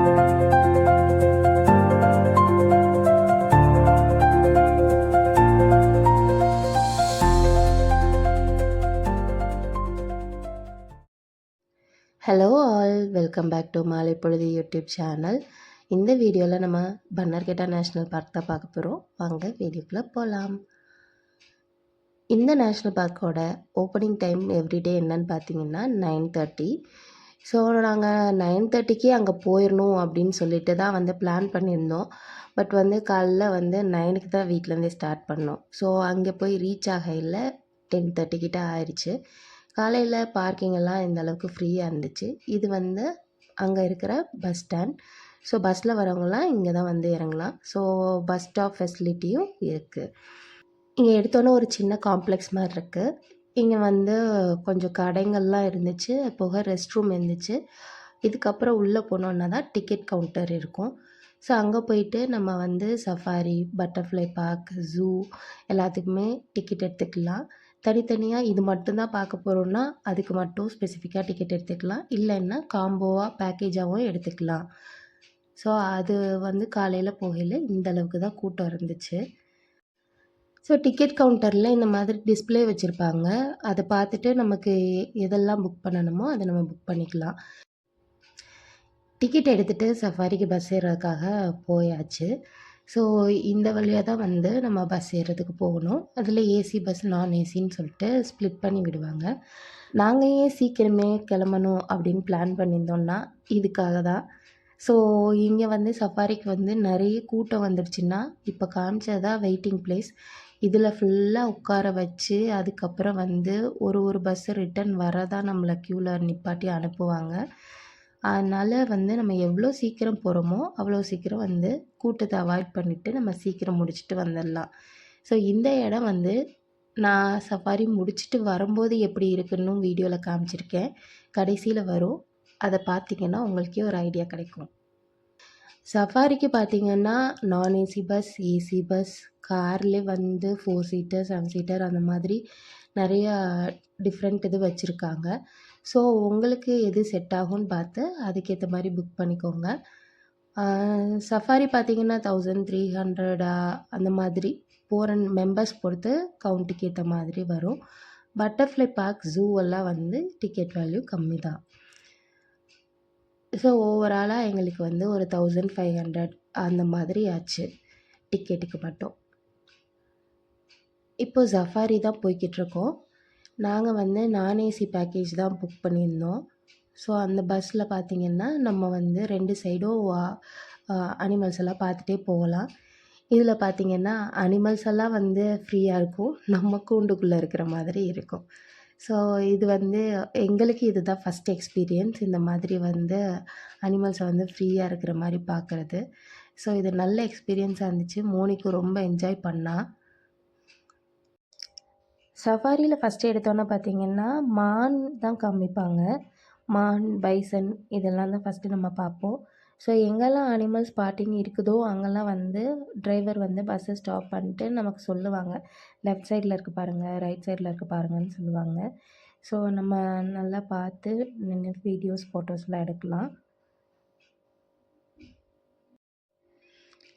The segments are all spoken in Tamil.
Hello all, welcome back to மாலை பொழுது யூடியூப் சேனல். இந்த வீடியோவில் நம்ம பன்னர்கெட்டா நேஷ்னல் பார்க் தான் பார்க்க போகிறோம். வாங்க வீடியோக்குள்ளே போகலாம். இந்த நேஷ்னல் பார்க்கோட ஓப்பனிங் டைம் எவ்ரிடே என்னன்னு பார்த்தீங்கன்னா 9:30. ஸோ நாங்கள் 9:30க்கே அங்கே போயிடணும் அப்படின்னு சொல்லிட்டு தான் வந்து பிளான் பண்ணியிருந்தோம். பட் வந்து காலைல வந்து 9க்கு தான் வீட்டிலேருந்தே ஸ்டார்ட் பண்ணோம். ஸோ அங்கே போய் ரீச் ஆகையில் 10:30 கிட்ட ஆயிடுச்சு. காலையில் பார்க்கிங் எல்லாம் இந்த அளவுக்கு ஃப்ரீயாக இருந்துச்சு. இது வந்து அங்கே இருக்கிற பஸ் ஸ்டாண்ட். ஸோ பஸ்ஸில் வரவங்களாம் இங்கே தான் வந்து இறங்கலாம். ஸோ பஸ் ஸ்டாப் ஃபெசிலிட்டியும் இருக்குது. இங்கே எடுத்தோன்னே ஒரு சின்ன காம்ப்ளெக்ஸ் மாதிரி இருக்குது. இங்கே வந்து கொஞ்சம் கடைங்கள்லாம் இருந்துச்சு, போக ரெஸ்ட் ரூம் இருந்துச்சு. இதுக்கப்புறம் உள்ளே போனோன்னா தான் டிக்கெட் கவுண்டர் இருக்கும். ஸோ அங்கே போயிட்டு நம்ம வந்து சஃபாரி, பட்டர்ஃப்ளை பார்க், ஜூ எல்லாத்துக்குமே டிக்கெட் எடுத்துக்கலாம். தனித்தனியாக இது மட்டும்தான் பார்க்க போகிறோன்னா அதுக்கு மட்டும் ஸ்பெசிஃபிக்காக டிக்கெட் எடுத்துக்கலாம். இல்லைன்னா காம்போவாக பேக்கேஜாகவும் எடுத்துக்கலாம். ஸோ அது வந்து காலையில் போகையில் இந்த அளவுக்கு தான் கூட்டம் இருந்துச்சு. ஸோ டிக்கெட் கவுண்டரில் இந்த மாதிரி டிஸ்பிளே வச்சுருப்பாங்க. அதை பார்த்துட்டு நமக்கு எதெல்லாம் புக் பண்ணணுமோ அதை நம்ம புக் பண்ணிக்கலாம். டிக்கெட் எடுத்துகிட்டு சஃபாரிக்கு பஸ் ஏறுறதுக்காக போயாச்சு. ஸோ இந்த வழியாக தான் வந்து நம்ம பஸ் ஏறுறதுக்கு போகணும். அதில் ஏசி பஸ், நான் ஏசின்னு சொல்லிட்டு ஸ்ப்ளிட் பண்ணி விடுவாங்க. நாங்கள் ஏன் சீக்கிரமே கிளம்பணும் அப்படின்னு பிளான் பண்ணியிருந்தோன்னா இதுக்காக தான். ஸோ இங்கே வந்து சஃபாரிக்கு வந்து நிறைய கூட்டம் வந்துடுச்சுன்னா இப்போ காமிச்சது தான் வெயிட்டிங் பிளேஸ். இதில் ஃபுல்லாக உட்கார வச்சு அதுக்கப்புறம் வந்து ஒரு பஸ்ஸு ரிட்டன் வரதான் நம்மளை க்யூவில் நிப்பாட்டி அனுப்புவாங்க. அதனால் வந்து நம்ம எவ்வளோ சீக்கிரம் போகிறோமோ அவ்வளோ சீக்கிரம் வந்து கூட்டத்தை அவாய்ட் பண்ணிவிட்டு நம்ம சீக்கிரம் முடிச்சுட்டு வந்துடலாம். ஸோ இந்த இடம் வந்து நான் சஃபாரி முடிச்சுட்டு வரும்போது எப்படி இருக்குன்னு வீடியோவில் காமிச்சிருக்கேன். கடைசியில் வரும். அதை பார்த்திங்கன்னா உங்களுக்கே ஒரு ஐடியா கிடைக்கும். சஃபாரிக்கு பார்த்திங்கன்னா நான் ஏசி பஸ், ஏசி பஸ், கார்லேயே வந்து 4 சீட்டர், 7 சீட்டர் அந்த மாதிரி நிறையா டிஃப்ரெண்ட் இது வச்சுருக்காங்க. ஸோ உங்களுக்கு எது செட் ஆகும்னு பார்த்து அதுக்கேற்ற மாதிரி புக் பண்ணிக்கோங்க. சஃபாரி பார்த்திங்கன்னா 1300 அந்த மாதிரி போகிற மெம்பர்ஸ் பொறுத்து கவுண்ட்டுக்கு ஏற்ற மாதிரி வரும். பட்டர்ஃப்ளை பார்க், ஜூ எல்லாம் வந்து டிக்கெட் வேல்யூ கம்மி தான். ஸோ ஓவராலாக எங்களுக்கு வந்து ஒரு 1500 அந்த மாதிரி ஆச்சு டிக்கெட்டுக்கு மட்டும். இப்போ சஃபாரி தான் போய்கிட்ருக்கோம். நாங்கள் வந்து நான் ஏசி பேக்கேஜ் தான் புக் பண்ணியிருந்தோம். ஸோ அந்த பஸ்ஸில் பார்த்திங்கன்னா நம்ம வந்து 2 சைடும் அனிமல்ஸ் எல்லாம் பார்த்துட்டே போகலாம். இதில் பார்த்திங்கன்னா அனிமல்ஸ் எல்லாம் வந்து ஃப்ரீயாக இருக்கும், நம்ம கூண்டுக்குள்ளே இருக்கிற மாதிரி இருக்கும். ஸோ இது வந்து எங்களுக்கு இதுதான் ஃபஸ்ட் எக்ஸ்பீரியன்ஸ், இந்த மாதிரி வந்து அனிமல்ஸை வந்து ஃப்ரீயாக இருக்கிற மாதிரி பார்க்குறது. ஸோ இது நல்ல எக்ஸ்பீரியன்ஸாக இருந்துச்சு. மோனிக்கு ரொம்ப என்ஜாய் பண்ணா. சஃபாரியில் ஃபஸ்ட்டு எடுத்தோன்னே பார்த்திங்கன்னா மான் தான் காமிப்பாங்க. மான், பைசன் இதெல்லாம் தான் ஃபஸ்ட்டு நம்ம பார்ப்போம். ஸோ எங்கெல்லாம் அனிமல் ஸ்பாட்டிங் இருக்குதோ அங்கெல்லாம் வந்து டிரைவர் வந்து பஸ்ஸை ஸ்டாப் பண்ணிட்டு நமக்கு சொல்லுவாங்க. லெஃப்ட் சைடில் இருக்குது பாருங்கள், ரைட் சைடில் இருக்குது பாருங்கன்னு சொல்லுவாங்க. ஸோ நம்ம நல்லா பார்த்து நின்று வீடியோஸ், ஃபோட்டோஸ்லாம் எடுக்கலாம்.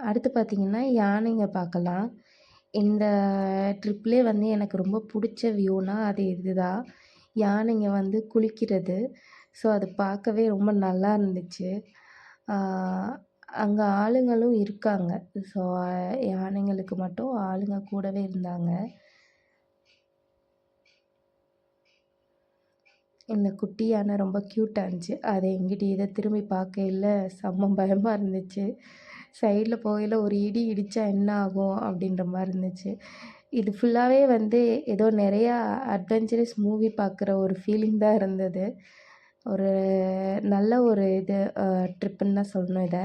அடுத்து பார்த்திங்கன்னா யானைங்க பார்க்கலாம். இந்த ட்ரிப்லேயே வந்து எனக்கு ரொம்ப பிடிச்ச வியூனா அது இதுதான். யானைங்க வந்து குளிக்கிறது. ஸோ அது பார்க்கவே ரொம்ப நல்லா இருந்துச்சு. அங்கே ஆளுங்களும் இருக்காங்க. ஸோ யானைங்களுக்கு மட்டும் ஆளுங்க கூடவே இருந்தாங்க. இந்த குட்டி யானை ரொம்ப க்யூட்டாக இருந்துச்சு. அதை எங்கிட்ட இதை திரும்பி பார்க்கையில் செம்ம பயமாக இருந்துச்சு. சைடில் போகையில் ஒரு இடி இடித்தா என்ன ஆகும் அப்படின்ற மாதிரி இருந்துச்சு. இது ஃபுல்லாகவே வந்து ஏதோ நிறையா அட்வென்ச்சரஸ் மூவி பார்க்குற ஒரு ஃபீலிங் தான் இருந்தது. ஒரு நல்ல ஒரு இது ட்ரிப்புன்னு தான் சொல்லணும் இதை.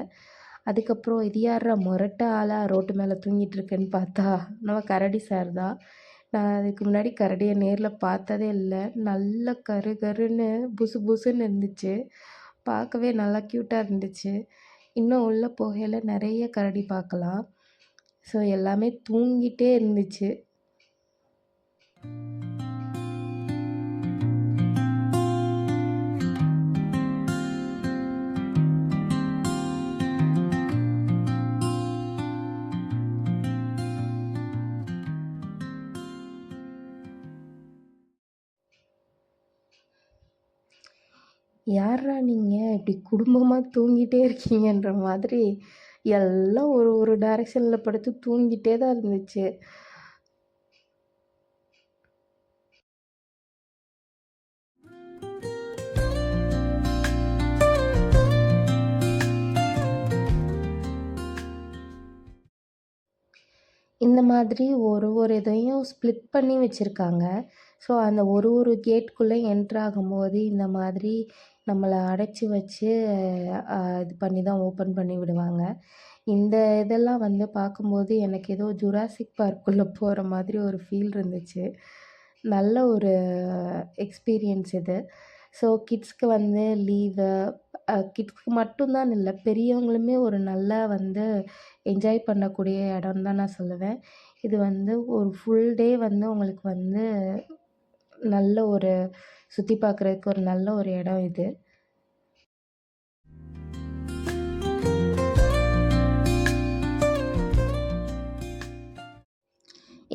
அதுக்கப்புறம் இது யார்ரா மொரட்ட ஆளாக ரோட்டு மேலே தூங்கிட்டு இருக்குன்னு பார்த்தா நம்ம கரடி சார் தான். நான் அதுக்கு முன்னாடி கரடியை நேரில் பார்த்ததே இல்லை. நல்ல கரு கருன்னு புசு புசுன்னு இருந்துச்சு. பார்க்கவே நல்லா க்யூட்டாக இருந்துச்சு. இன்னும் உள்ளே போகையில் நிறைய கரடி பார்க்கலாம். ஸோ எல்லாமே தூங்கிட்டே இருந்துச்சு. யார்ரா நீங்க இப்படி குடும்பமா தூங்கிட்டே இருக்கீங்கன்ற மாதிரி எல்லாம் ஒரு ஒரு டைரக்ஷனில் படுத்து தூங்கிட்டே தான் இருந்துச்சு. இந்த மாதிரி ஒரு ஒரு இதையும் ஸ்ப்ளிட் பண்ணி வச்சுருக்காங்க. ஸோ அந்த ஒரு ஒரு கேட்குள்ளே என்ட்ரு ஆகும்போது இந்த மாதிரி நம்மள அடைச்சி வச்சு இது பண்ணி தான் ஓப்பன் பண்ணி விடுவாங்க. இந்த இதெல்லாம் வந்து பார்க்கும்போது எனக்கு ஏதோ ஜுராசிக் பார்க்குள்ள போகிற மாதிரி ஒரு ஃபீல் இருந்துச்சு. நல்ல ஒரு எக்ஸ்பீரியன்ஸ் இது. ஸோ கிட்ஸ்க்கு வந்து லீவு கிட்ஸ்க்கு மட்டும் தான் இல்ல, பெரியவங்களுமே ஒரு நல்லா வந்து என்ஜாய் பண்ணக்கூடிய இடம்னு தான் நான் சொல்லுவேன். இது வந்து ஒரு ஃபுல் டே வந்து உங்களுக்கு வந்து நல்ல ஒரு சுத்தி பார்க்குறதுக்கு ஒரு நல்ல ஒரு இடம் இது.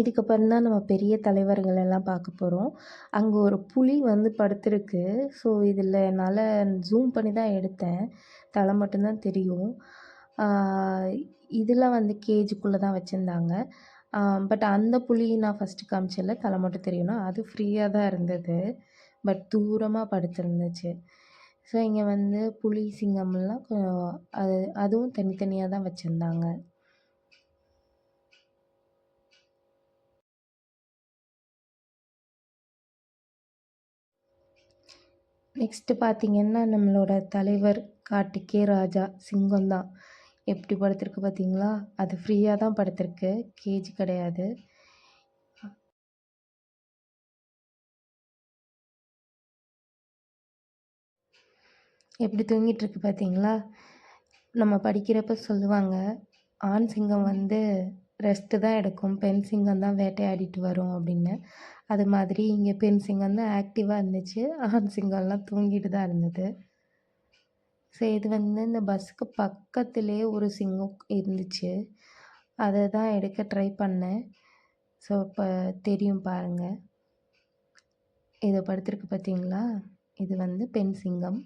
இதுக்கப்புறம் தான் நம்ம பெரிய தலைவர்கள் எல்லாம் பார்க்க போகிறோம். அங்கே ஒரு புலி வந்து படுத்திருக்கு. ஸோ இதில் என்னால் ஜூம் பண்ணி தான் எடுத்தேன். தலை மட்டும் தான் தெரியும். இதெல்லாம் வந்து கேஜுக்குள்ளே தான் வச்சுருந்தாங்க. பட் அந்த புலி நான் ஃபஸ்ட்டு காமிச்சேன்ல, தலை மட்டும் தெரியும்னா, அது ஃப்ரீயாக தான் இருந்தது. பட் தூரமாக படுத்திருந்துச்சு. ஸோ இங்கே வந்து புலி, சிங்கம்லாம் அதுவும் தனித்தனியாக தான் வச்சுருந்தாங்க. நெக்ஸ்ட்டு பார்த்திங்கன்னா, நம்மளோட தலைவர் காட்டுக்கே ராஜா சிங்கம் தான். எப்படி படுத்திருக்கு பார்த்தீங்களா? அது ஃப்ரீயாக தான் படுத்திருக்கு. கேஜ் கிடையாது. எப்படி தூங்கிட்டுருக்கு பார்த்தீங்களா? நம்ம படிக்கிறப்ப சொல்லுவாங்க, ஆண் சிங்கம் வந்து ரெஸ்ட்டு தான் எடுக்கும், பெண் சிங்கம் தான் வேட்டையாடிட்டு வரும் அப்படின்னு. அது மாதிரி இங்கே பெண் சிங்கம் தான் ஆக்டிவாக இருந்துச்சு. ஆண் சிங்கம்லாம் தூங்கிட்டு தான் இருந்தது. ஸோ இது வந்து இந்த பஸ்ஸுக்கு பக்கத்துலேயே ஒரு சிங்கம் இருந்துச்சு. அதை தான் எடுக்க ட்ரை பண்ணேன். ஸோ இப்போ தெரியும் பாருங்கள். இது படுத்திருக்கு பார்த்தீங்களா? இது வந்து பெண் சிங்கம்.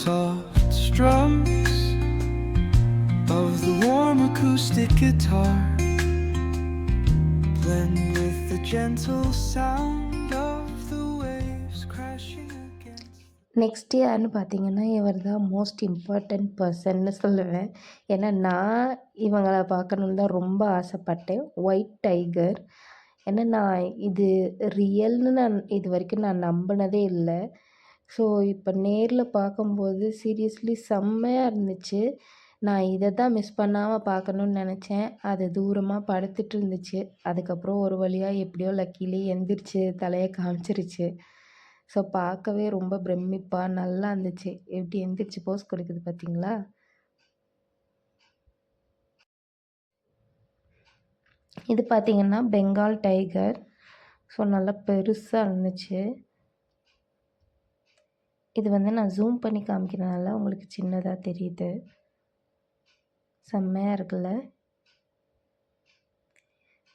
Soft strums of the warm acoustic guitar blend with the gentle sound of the waves crashing against. Next யாருன்னு பார்த்தீங்கன்னா, இவர் தான் மோஸ்ட் இம்பார்ட்டண்ட் பர்சன்னு சொல்லுவேன். ஏன்னா நான் இவங்களை பார்க்கணுன்னு தான் ரொம்ப ஆசைப்பட்டேன். White tiger. ஏன்னா நான் இது ரியல்னு நான் இது வரைக்கும் நான் நம்பினதே இல்லை. ஸோ இப்போ நேரில் பார்க்கும்போது சீரியஸ்லி செம்மையாக இருந்துச்சு. நான் இதை தான் மிஸ் பண்ணாமல் பார்க்கணுன்னு நினச்சேன். அது தூரமாக படுத்துட்டு இருந்துச்சு. அதுக்கப்புறம் ஒரு வழியாக எப்படியோ லக்கிலி எந்திரிச்சு தலையை காமிச்சிருச்சு. ஸோ பார்க்கவே ரொம்ப பிரமிப்பாக நல்லா இருந்துச்சு. எப்படி எந்திரிச்சு போஸ் கொடுக்குது பார்த்தீங்களா? இது பார்த்திங்கன்னா பெங்கால் டைகர். ஸோ நல்லா பெருசாக இருந்துச்சு. இது வந்து நான் ஜூம் பண்ணி காமிக்கிறனால உங்களுக்கு சின்னதாக தெரியுது. செம்மையாக இருக்குல்ல?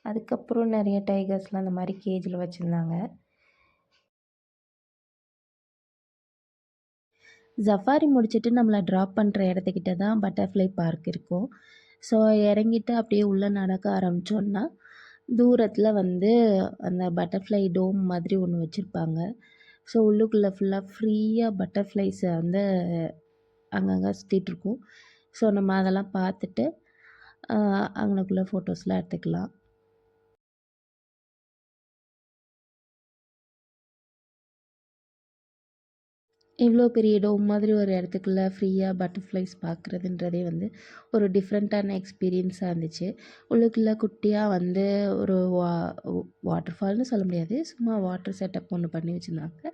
அதுக்கப்புறம் நிறைய டைகர்ஸ்லாம் அந்த மாதிரி கேஜில் வச்சுருந்தாங்க. சஃபாரி முடிச்சுட்டு நம்மளை ட்ராப் பண்ணுற இடத்துக்கிட்ட தான் பட்டர்ஃப்ளை பார்க் இருக்கும். ஸோ இறங்கிட்டு அப்படியே உள்ளே நடக்க ஆரம்பித்தோன்னா தூரத்தில் வந்து அந்த பட்டர்ஃப்ளை டோம் மாதிரி ஒன்று வச்சுருப்பாங்க. ஸோ உள்ளுக்குள்ளே ஃபுல்லாக ஃப்ரீயாக பட்டர்ஃப்ளைஸை வந்து அங்கங்கே சுற்றிட்டுருக்கும். ஸோ நம்ம அதெல்லாம் பார்த்துட்டு அங்கனக்குள்ளே ஃபோட்டோஸ்லாம் எடுத்துக்கலாம். இவ்வளோ பெரிய டோம் மாதிரி ஒரு இடத்துக்குள்ள ஃப்ரீயாக பட்டர்ஃப்ளைஸ் பார்க்குறதுன்றதே வந்து ஒரு டிஃப்ரெண்ட்டான எக்ஸ்பீரியன்ஸாக இருந்துச்சு. உள்ளுக்குள்ளே குட்டியாக வந்து ஒரு வாட்டர் ஃபால்னு சொல்ல முடியாது, சும்மா வாட்டர் செட்டப் ஒன்று பண்ணி வச்சுருந்தாங்க.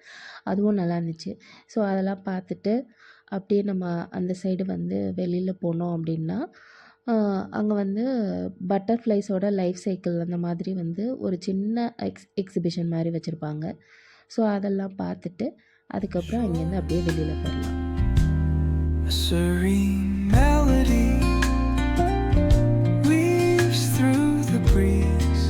அதுவும் நல்லா இருந்துச்சு. ஸோ அதெல்லாம் பார்த்துட்டு அப்படியே நம்ம அந்த சைடு வந்து வெளியில் போனோம் அப்படின்னா அங்கே வந்து பட்டர்ஃப்ளைஸோட லைஃப் சைக்கிள் அந்த மாதிரி வந்து ஒரு சின்ன எக்ஸிபிஷன் மாதிரி வச்சுருப்பாங்க. ஸோ அதெல்லாம் பார்த்துட்டு அதுக்கப்புறம் அங்கேருந்து அப்படியே வெளியில் போயிடலாம். A serene melody weaves through the breeze,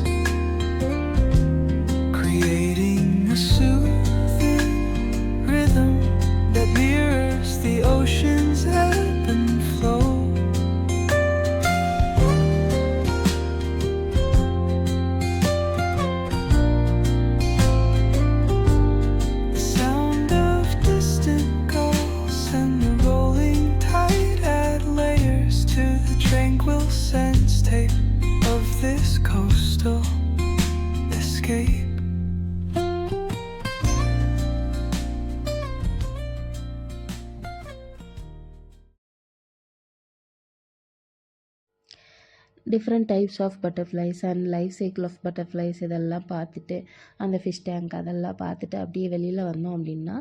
different types of butterflies and life cycle of butterflies இதெல்லாம் பார்த்துட்டு, அந்த ஃபிஷ் டேங்க் அதெல்லாம் பார்த்துட்டு அப்படியே வெளியில் வந்தோம் அப்படின்னா,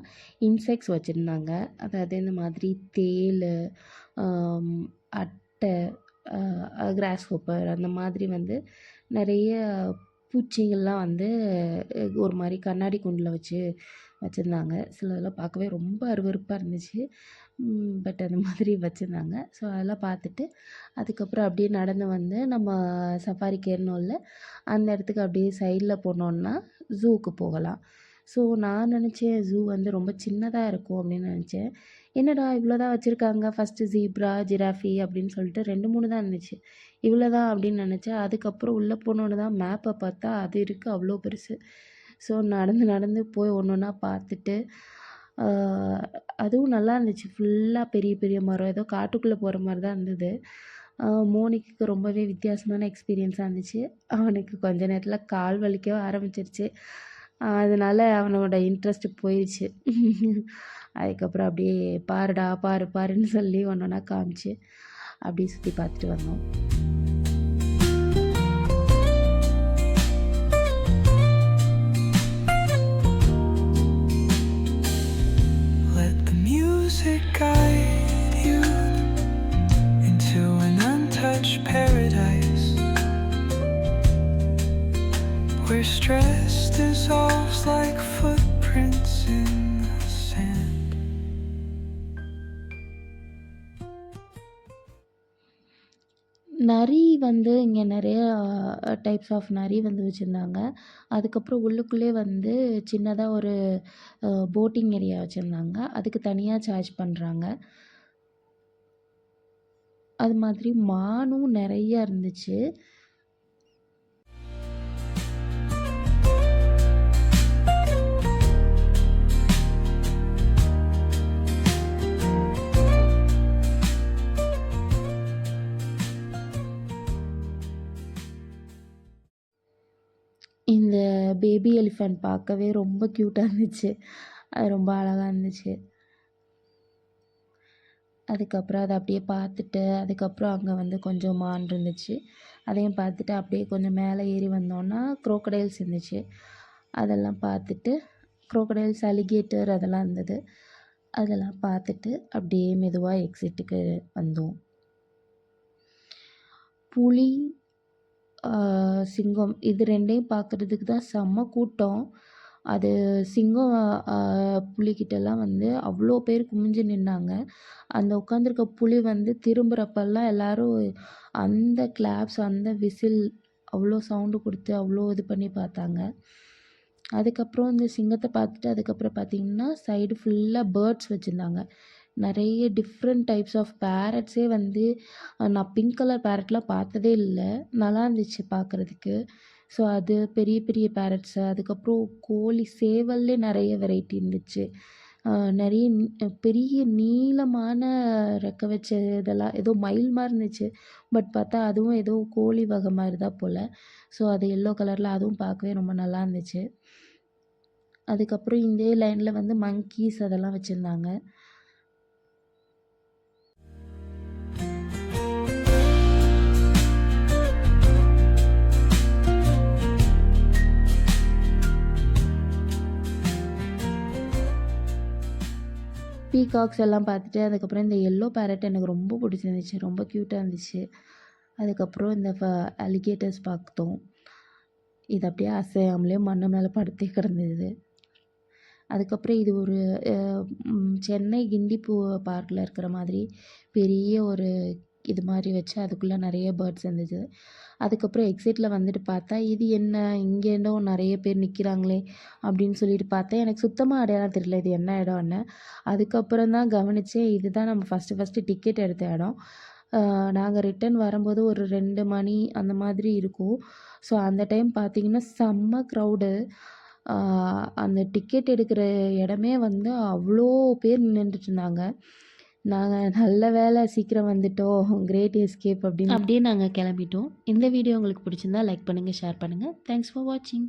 இன்செக்ட்ஸ் வச்சுருந்தாங்க. அதாவது இந்த மாதிரி தேளு, அட்டை, கிராஸ் ஹோப்பர் அந்த மாதிரி வந்து நிறைய பூச்சிகள்லாம் வந்து ஒரு மாதிரி கண்ணாடி கூண்டில் வச்சுருந்தாங்க. சிலதெல்லாம் பார்க்கவே ரொம்ப அருவருப்பாக இருந்துச்சு. பட் அந்த மாதிரி வச்சுருந்தாங்க. ஸோ அதெல்லாம் பார்த்துட்டு அதுக்கப்புறம் அப்படியே நடந்து வந்து நம்ம சஃபாரிக்கு ஏறினோம்ல, அந்த இடத்துக்கு அப்படியே சைடில் போனோன்னா ஜூவுக்கு போகலாம். ஸோ நான் நினச்சேன் ஜூ வந்து ரொம்ப சின்னதாக இருக்கும் அப்படின்னு நினச்சேன். என்னடா இவ்வளோ தான் வச்சுருக்காங்க, ஃபஸ்ட்டு ஜீப்ரா, ஜிராஃபி அப்படின்னு சொல்லிட்டு 2, 3 தான் இருந்துச்சு. இவ்வளோ தான் அப்படின்னு நினச்சேன். அதுக்கப்புறம் உள்ளே போனோன்னு தான் மேப்பை பார்த்தா அது இருக்குது அவ்வளோ பெருசு. ஸோ நடந்து நடந்து போய் ஒன்று ஒன்றா பார்த்துட்டு, அதுவும் நல்லா இருந்துச்சு. ஃபுல்லாக பெரிய பெரிய மரம், ஏதோ காட்டுக்குள்ளே போகிற மாதிரி தான் இருந்தது. மோனிக்கு ரொம்பவே வித்தியாசமான எக்ஸ்பீரியன்ஸாக இருந்துச்சு. அவனுக்கு கொஞ்ச நேரத்தில் கால் வலிக்கவே ஆரம்பிச்சிருச்சு. அதனால அவனோட இன்ட்ரெஸ்ட் போயிடுச்சு. அதுக்கப்புறம் அப்படியே பாருடா பாரு பாருன்னு சொல்லி ஒன்று ஒன்றா காமிச்சு அப்படியே சுற்றி பார்த்துட்டு வந்தோம். Let the music guide you into an untouched paradise where stress dissolves like footprints in the sand. நரி வந்து இங்கே நிறைய டைப்ஸ் ஆஃப் நரி வந்து வச்சுருந்தாங்க. அதுக்கப்புறம் உள்ளுக்குள்ளே வந்து சின்னதாக ஒரு போட்டிங் ஏரியா வச்சுருந்தாங்க. அதுக்கு தனியாக சார்ஜ் பண்ணுறாங்க. அது மாதிரி மானும் நிறைய இருந்துச்சு. இந்த பேபி எலிஃபண்ட் பார்க்கவே ரொம்ப க்யூட்டாக இருந்துச்சு. அது ரொம்ப அழகாக இருந்துச்சு. அதுக்கப்புறம் அதை அப்படியே பார்த்துட்டு, அதுக்கப்புறம் அங்கே வந்து கொஞ்சம் மான் இருந்துச்சு. அதையும் பார்த்துட்டு அப்படியே கொஞ்சம் மேலே ஏறி வந்தோன்னா க்ரோக்கடைல்ஸ் இருந்துச்சு. அதெல்லாம் பார்த்துட்டு க்ரோக்கடைல்ஸ், அலிகேட்டர் அதெல்லாம் இருந்தது. அதெல்லாம் பார்த்துட்டு அப்படியே மெதுவாக எக்ஸிட்டுக்கு வந்தோம். புலி, சிங்கம் இது 2யும் பார்க்குறதுக்கு தான் செம்ம கூட்டம். அது சிங்கம் புலிகிட்டலாம் வந்து அவ்வளோ பேர் குமிஞ்சு நின்னாங்க. அந்த உட்காந்துருக்க புலி வந்து திரும்புகிறப்பெல்லாம் எல்லோரும் அந்த கிளாப்ஸ், அந்த விசில் அவ்வளோ சவுண்டு கொடுத்து அவ்வளோ இது பண்ணி பார்த்தாங்க. அதுக்கப்புறம் இந்த சிங்கத்தை பார்த்துட்டு அதுக்கப்புறம் பார்த்திங்கன்னா சைடு ஃபுல்லாக பேர்ட்ஸ் வச்சுருந்தாங்க. நிறைய டிஃப்ரெண்ட் டைப்ஸ் ஆஃப் பேரட்ஸே வந்து நான் பிங்க் கலர் பேரட்லாம் பார்த்ததே இல்லை. நல்லா இருந்துச்சு பார்க்குறதுக்கு. ஸோ அது பெரிய பெரிய பேரட்ஸு. அதுக்கப்புறம் கோழி, சேவல்லே நிறைய வெரைட்டி இருந்துச்சு. நிறைய பெரிய நீளமான ரெக்கை வச்ச இதெல்லாம் ஏதோ மயில் மாதிரி இருந்துச்சு. பட் பார்த்தா அதுவும் ஏதோ கோழி வகை மாதிரி தான் போல். ஸோ அது எல்லோ கலரில் அதுவும் பார்க்கவே ரொம்ப நல்லா இருந்துச்சு. அதுக்கப்புறம் இதே லைனில் வந்து மங்கீஸ் அதெல்லாம் வச்சுருந்தாங்க. பீகாக்ஸ் எல்லாம் பார்த்துட்டு அதுக்கப்புறம் இந்த எல்லோ பேரட் எனக்கு ரொம்ப பிடிச்சிருந்துச்சு. ரொம்ப க்யூட்டாக இருந்துச்சு. அதுக்கப்புறம் இந்த அலிகேட்டர்ஸ் பார்த்தோம். இது அப்படியே அசையாமலே மண்ணு மேலே படுத்தே கிடந்தது. அதுக்கப்புறம் இது ஒரு சென்னை கிண்டி பார்க்கில் இருக்கிற மாதிரி பெரிய ஒரு இது மாதிரி வச்சு அதுக்குள்ளே நிறைய பேர்ட்ஸ் இருந்துச்சு. அதுக்கப்புறம் எக்ஸிட்டில் வந்துட்டு பார்த்தா இது என்ன இங்கேருந்தோ நிறைய பேர் நிற்கிறாங்களே அப்படின்னு சொல்லிட்டு பார்த்தேன். எனக்கு சுத்தமாக அடையாளம் தெரியல இது என்ன இடம்னு. அதுக்கப்புறம் தான் கவனித்தேன் இதுதான் நம்ம ஃபஸ்ட்டு டிக்கெட் எடுத்த இடம். நாங்கள் ரிட்டன் வரும்போது ஒரு 2 மணி அந்த மாதிரி இருக்கும். ஸோ அந்த டைம் பார்த்திங்கன்னா செம்ம க்ரௌடு. அந்த டிக்கெட் எடுக்கிற இடமே வந்து அவ்வளோ பேர் நின்றுட்டு இருந்தாங்க. நாங்கள் நல்ல வேலை சீக்கிரம் வந்துட்டோம், கிரேட் எஸ்கேப் அப்படின்னு அப்படியே நாங்கள் கிளம்பிட்டோம். இந்த வீடியோ உங்களுக்கு பிடிச்சிருந்தா லைக் பண்ணுங்கள், ஷேர் பண்ணுங்கள். தேங்க்ஸ் ஃபார் வாட்சிங்.